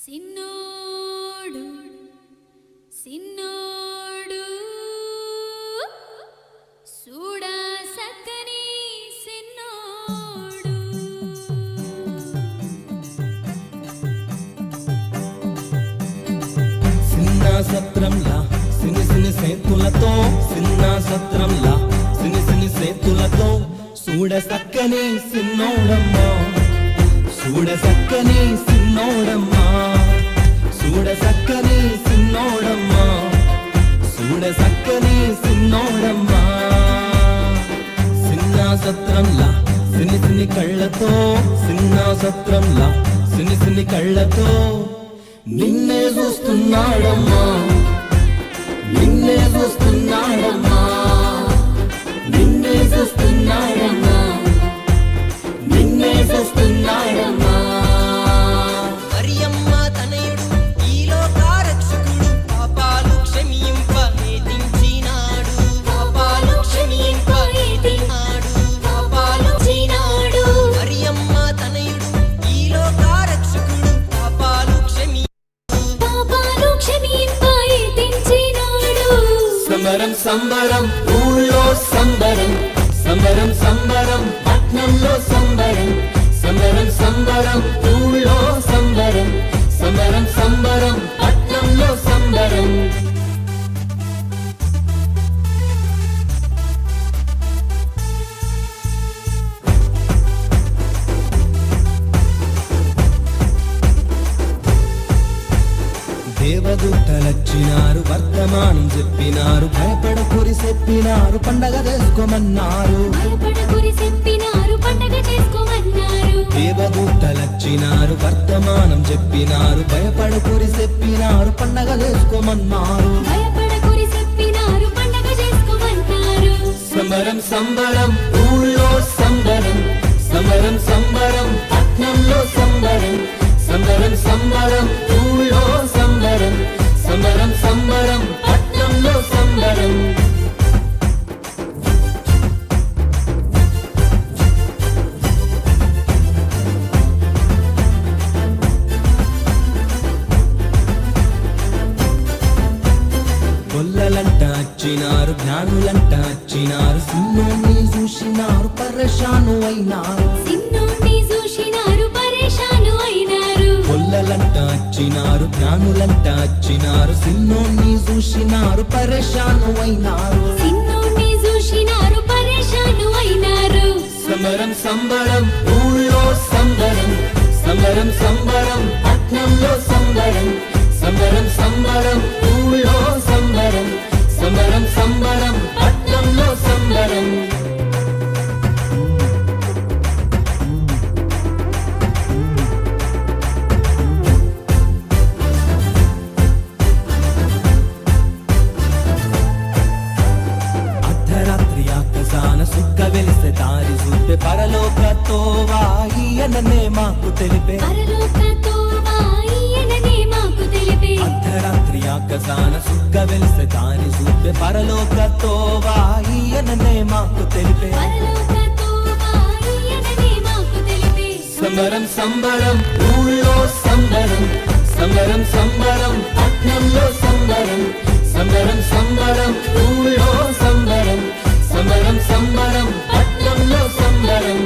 సిన్నోడు సిన్నోడు సూడా సక్కని సిన్నోడు సిన్నా సత్రంలా సిని సిని సేతులతో సిన్నా సత్రంలా సిని సిని సేతులతో సూడ సక్కని సిన్నోడమ్మా సూడ సక్కని సిన్నోడమ్మా సూడ సక్కని సిన్నోడమ్మా సూడ సక్కని సిన్నోడమ్మా సిన్నా సత్రంలా సిని సిని కళ్ళతో సిన్నా సత్రంలా సిని సిని కళ్ళతో నిన్నే చూస్తున్నాడమ్మా నిన్నే చూస్తున్నాడమ్మా నిన్నే చూస్తున్నాడమ్మా నిన్నే చూస్తున్నాడమ్మా మరియమ్మ తనయుడు ఈ లోకారక్షకుడు పాపాలు క్షమింప ఏతించినాడు పాపాలు క్షమింప ఏతినాడు పాపాలు క్షమించినాడు మరియమ్మ తనయుడు ఈ లోకారక్షకుడు పాపాలు క్షమింప ఏతించినాడు సంబరం సంబరం ఊళ్ళో సంబరం సంబరం సంబరం పట్నంలో సంబరం సంబరం సంబరం ఊళ్ళో సంబరం సంబరం సంబరం పట్నంలో సంబరం దేవదూతలొచ్చినారు వర్తమానం చెప్పినారు భయపడకురి చెప్పినారు పండగ చేసుకోమన్నారు భయపడకురి చెప్పినారు పండగ చేసుకోమన్నారు దేవదూతలొచ్చినారు వర్తమానం చెప్పినారు భయపడకురి చెప్పినారు పండగ చేసుకోమన్నారు భయపడకురి చెప్పినారు పండగ చేసుకోమన్నారు సంబరం సంబరం ఊళ్ళో సంబరం సంబరం సంబరం పట్నంలో సంబరం సంబరం సంబరం ఊళ్ళో సంబరం సంబరం సంబరం పట్నంలో సంబరం గొల్లలంట వచ్చినారు జ్ఞానులంట వచ్చినారు సిన్నోని చూసినారు పరేషాను అయినారు సిన్నోని చూసినారు పరేషాను అయినారు గొల్లలంట వచ్చినారు జ్ఞానులంట వచ్చినారు సిన్నోని చూసినారు పరేషాను అయినారు సిన్నోని చూసినారు పరేషాను అయినారు సంబరం సంబరం ఊళ్ళో సంబరం సంబరం సంబరం పట్నంలో సంబరం సంబరం సంబరం ఊళ్ళో సంబరం సంబరం సంబరం పట్నంలో సంబరం అర్ధరాత్రి ఆకాశాన సుక్క వెలిసే దారి చూపే పరలోకతో వాయననే మాకు తెలిపే పరలోకతో వాయననే మాకు తెలిపే అర్ధరాత్రి ఆకాశాన సుక్క వెలిసే దారి చూపే పరలోకతో వాయననే మాకు తెలిపే పరలోకతో వాయననే మాకు తెలిపే సంబరం సంబరం ఊళ్ళో సంబరం సంబరం సంబరం పట్నంలో సంబరం సంబరం సంబరం ఊళ్ళో సంబరం సంబరం సంబరం పట్నంలో సంబరం